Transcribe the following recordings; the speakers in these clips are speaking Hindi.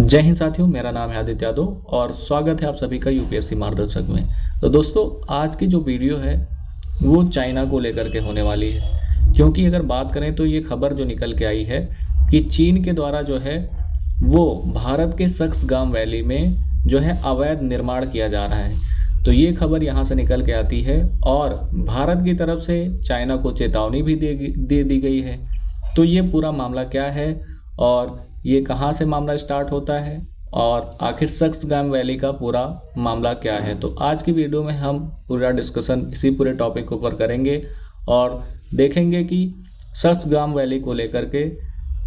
जय हिंद साथियों, मेरा नाम है आदित्य यादव और स्वागत है आप सभी का यूपीएससी मार्गदर्शक में। तो दोस्तों, आज की जो वीडियो है वो चाइना को लेकर के होने वाली है, क्योंकि अगर बात करें तो ये खबर जो निकल के आई है कि चीन के द्वारा जो है वो भारत के सक्सगाम वैली में जो है अवैध निर्माण किया जा रहा है। तो ये खबर यहाँ से निकल के आती है और भारत की तरफ से चाइना को चेतावनी भी दे दी गई है। तो ये पूरा मामला क्या है और ये कहाँ से मामला स्टार्ट होता है और आखिर सक्सगाम वैली का पूरा मामला क्या है, तो आज की वीडियो में हम पूरा डिस्कशन इसी पूरे टॉपिक के ऊपर करेंगे और देखेंगे कि सक्सगाम वैली को लेकर के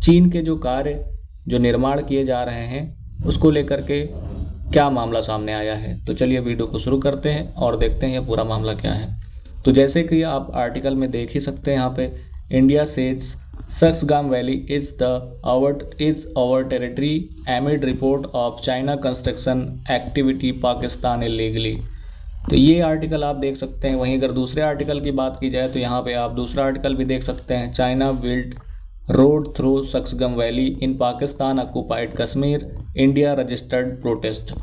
चीन के जो कार्य जो निर्माण किए जा रहे हैं उसको लेकर के क्या मामला सामने आया है। तो चलिए वीडियो को शुरू करते हैं और देखते हैं ये पूरा मामला क्या है। तो जैसे कि आप आर्टिकल में देख ही सकते हैं, यहाँ पे India says Saksgam Valley is our territory amid report of China construction activity Pakistan illegally। तो ये आर्टिकल आप देख सकते हैं। वहीं अगर दूसरे आर्टिकल की बात की जाए तो यहाँ पे आप दूसरा आर्टिकल भी देख सकते हैं, China build road through Shaksgam valley in Pakistan occupied Kashmir India registered protest.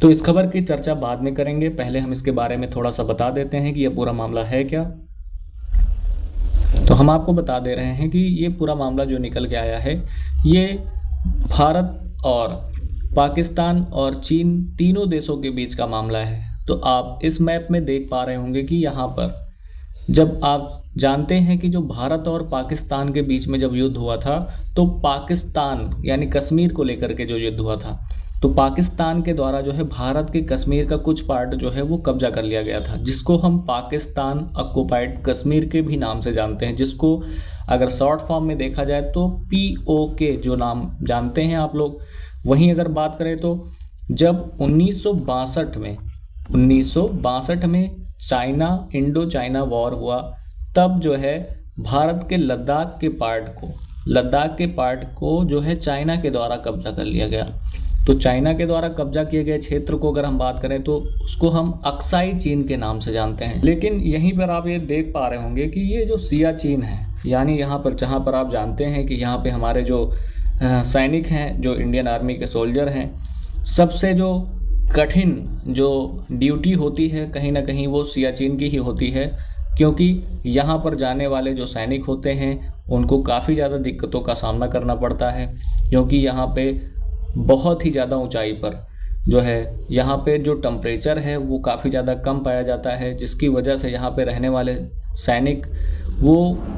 तो इस खबर की चर्चा बाद में करेंगे, पहले हम इसके बारे में थोड़ा सा बता देते हैं कि यह पूरा मामला है क्या। तो हम आपको बता दे रहे हैं कि ये पूरा मामला जो निकल के आया है ये भारत और पाकिस्तान और चीन तीनों देशों के बीच का मामला है। तो आप इस मैप में देख पा रहे होंगे कि यहाँ पर जब आप जानते हैं कि जो भारत और पाकिस्तान के बीच में जब युद्ध हुआ था तो पाकिस्तान यानी कश्मीर को लेकर के जो युद्ध हुआ था तो पाकिस्तान के द्वारा जो है भारत के कश्मीर का कुछ पार्ट जो है वो कब्जा कर लिया गया था, जिसको हम पाकिस्तान ऑक्युपाइड कश्मीर के भी नाम से जानते हैं, जिसको अगर शॉर्ट फॉर्म में देखा जाए तो POK जो नाम जानते हैं आप लोग। वहीं अगर बात करें तो जब 1962 में चाइना इंडो चाइना वॉर हुआ तब जो है भारत के लद्दाख के पार्ट को जो है चाइना के द्वारा कब्जा कर लिया गया। तो चाइना के द्वारा कब्जा किए गए क्षेत्र को अगर हम बात करें तो उसको हम अक्साई चीन के नाम से जानते हैं। लेकिन यहीं पर आप ये देख पा रहे होंगे कि ये जो सियाचिन है, यानी यहाँ पर जहाँ पर आप जानते हैं कि यहाँ पे हमारे जो सैनिक हैं, जो इंडियन आर्मी के सोल्जर हैं, सबसे जो कठिन जो ड्यूटी होती है कहीं ना कहीं वो सियाचिन की ही होती है, क्योंकि यहाँ पर जाने वाले जो सैनिक होते हैं उनको काफ़ी ज़्यादा दिक्कतों का सामना करना पड़ता है, क्योंकि यहाँ पे बहुत ही ज़्यादा ऊंचाई पर जो है यहाँ पे जो टेम्परेचर है वो काफ़ी ज़्यादा कम पाया जाता है, जिसकी वजह से यहाँ पे रहने वाले सैनिक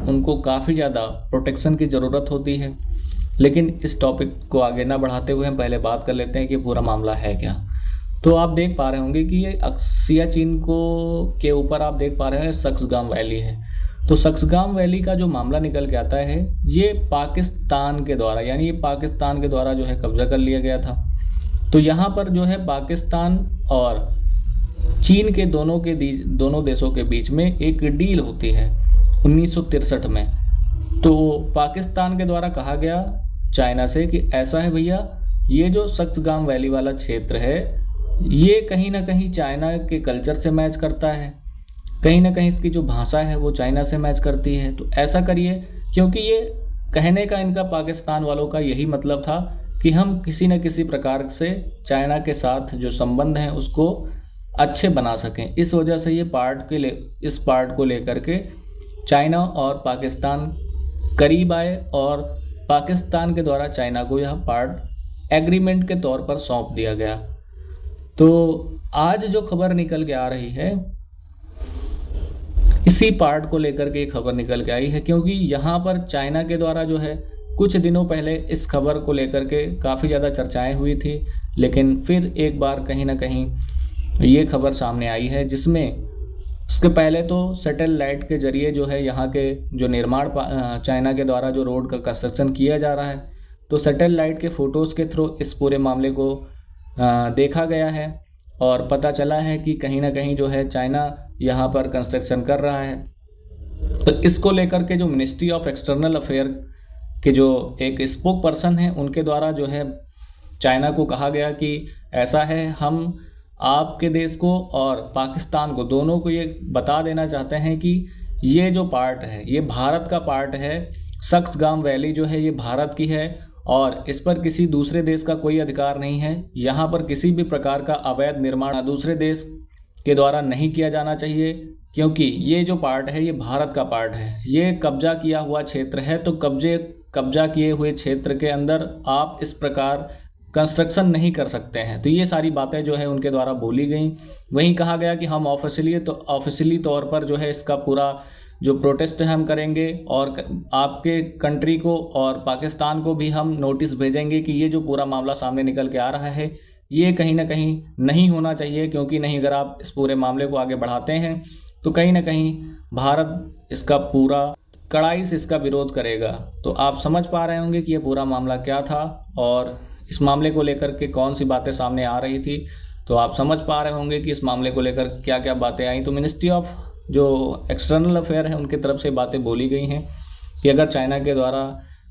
उनको काफ़ी ज़्यादा प्रोटेक्शन की ज़रूरत होती है। लेकिन इस टॉपिक को आगे ना बढ़ाते हुए हम पहले बात कर लेते हैं कि पूरा मामला है क्या। तो आप देख पा रहे होंगे कि ये सियाचिन के ऊपर आप देख पा रहे हैं सक्सगाम वैली है। तो सक्सगाम वैली का जो मामला निकल के आता है ये पाकिस्तान के द्वारा जो है कब्जा कर लिया गया था। तो यहाँ पर जो है पाकिस्तान और चीन के दोनों देशों के बीच में एक डील होती है 1963 में। तो पाकिस्तान के द्वारा कहा गया चाइना से कि ऐसा है भैया, ये जो सक्सगाम वैली वाला क्षेत्र है ये कहीं ना कहीं चाइना के कल्चर से मैच करता है, कहीं ना कहीं इसकी जो भाषा है वो चाइना से मैच करती है। तो ऐसा करिए, क्योंकि ये कहने का इनका पाकिस्तान वालों का यही मतलब था कि हम किसी न किसी प्रकार से चाइना के साथ जो संबंध हैं उसको अच्छे बना सकें। इस वजह से इस पार्ट को लेकर के चाइना और पाकिस्तान करीब आए और पाकिस्तान के द्वारा चाइना को यह पार्ट एग्रीमेंट के तौर पर सौंप दिया गया। तो आज जो खबर निकल के आ रही है इसी पार्ट को लेकर के खबर निकल के आई है, क्योंकि यहाँ पर चाइना के द्वारा जो है कुछ दिनों पहले इस खबर को लेकर के काफ़ी ज़्यादा चर्चाएं हुई थी, लेकिन फिर एक बार कहीं ना कहीं ये खबर सामने आई है, जिसमें उसके पहले तो सैटेलाइट के जरिए जो है यहाँ के जो निर्माण चाइना के द्वारा जो रोड का कंस्ट्रक्शन किया जा रहा है तो सैटेलाइट के फोटोज़ के थ्रू इस पूरे मामले को देखा गया है और पता चला है कि कहीं ना कहीं जो है चाइना यहाँ पर कंस्ट्रक्शन कर रहा है। तो इसको लेकर के जो मिनिस्ट्री ऑफ एक्सटर्नल अफेयर के जो एक स्पोक पर्सन है उनके द्वारा जो है चाइना को कहा गया कि ऐसा है, हम आपके देश को और पाकिस्तान को दोनों को ये बता देना चाहते हैं कि ये जो पार्ट है ये भारत का पार्ट है, सक्सगाम वैली जो है ये भारत की है और इस पर किसी दूसरे देश का कोई अधिकार नहीं है। यहाँ पर किसी भी प्रकार का अवैध निर्माण दूसरे देश के द्वारा नहीं किया जाना चाहिए, क्योंकि ये जो पार्ट है ये भारत का पार्ट है, ये कब्जा किया हुआ क्षेत्र है। तो कब्जा किए हुए क्षेत्र के अंदर आप इस प्रकार कंस्ट्रक्शन नहीं कर सकते हैं। तो ये सारी बातें जो है उनके द्वारा बोली गई। वहीं कहा गया कि हम ऑफिशियली तौर पर जो है इसका पूरा जो प्रोटेस्ट है हम करेंगे और आपके कंट्री को और पाकिस्तान को भी हम नोटिस भेजेंगे कि ये जो पूरा मामला सामने निकल के आ रहा है ये कहीं ना कहीं नहीं होना चाहिए, क्योंकि नहीं अगर आप इस पूरे मामले को आगे बढ़ाते हैं तो कहीं ना कहीं भारत इसका पूरा कड़ाई से इसका विरोध करेगा। तो आप समझ पा रहे होंगे कि ये पूरा मामला क्या था और इस मामले को लेकर के कौन सी बातें सामने आ रही थी। तो आप समझ पा रहे होंगे कि इस मामले को लेकर क्या क्या बातें आई। तो मिनिस्ट्री ऑफ जो एक्सटर्नल अफेयर है उनकी तरफ से बातें बोली गई हैं कि अगर चाइना के द्वारा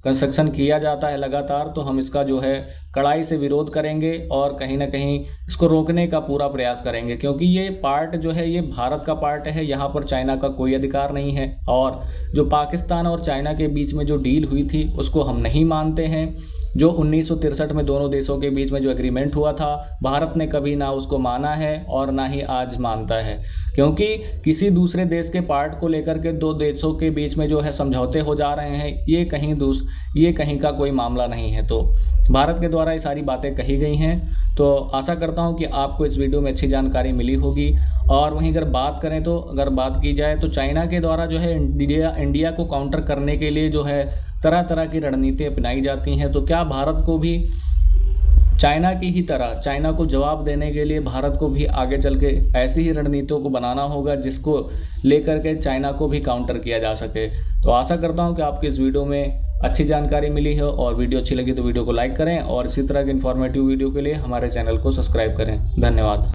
कंस्ट्रक्शन किया जाता है लगातार तो हम इसका जो है कड़ाई से विरोध करेंगे और कहीं ना कहीं इसको रोकने का पूरा प्रयास करेंगे, क्योंकि ये पार्ट जो है ये भारत का पार्ट है, यहाँ पर चाइना का कोई अधिकार नहीं है। और जो पाकिस्तान और चाइना के बीच में जो डील हुई थी उसको हम नहीं मानते हैं। जो 1963 में दोनों देशों के बीच में जो एग्रीमेंट हुआ था भारत ने कभी ना उसको माना है और ना ही आज मानता है, क्योंकि किसी दूसरे देश के पार्ट को लेकर के दो देशों के बीच में जो है समझौते हो जा रहे हैं, ये कहीं का कोई मामला नहीं है। तो भारत के द्वारा ये सारी बातें कही गई हैं। तो आशा करता हूं कि आपको इस वीडियो में अच्छी जानकारी मिली होगी। और वहीं अगर बात की जाए तो चाइना के द्वारा जो है इंडिया को काउंटर करने के लिए जो है तरह तरह की रणनीति अपनाई जाती हैं। तो क्या भारत को भी चाइना की ही तरह चाइना को जवाब देने के लिए भारत को भी आगे चल के ऐसी ही रणनीतियों को बनाना होगा जिसको लेकर के चाइना को भी काउंटर किया जा सके। तो आशा करता हूं कि आपको इस वीडियो में अच्छी जानकारी मिली है और वीडियो अच्छी लगी तो वीडियो को लाइक करें और इसी तरह के इन्फॉर्मेटिव वीडियो के लिए हमारे चैनल को सब्सक्राइब करें। धन्यवाद।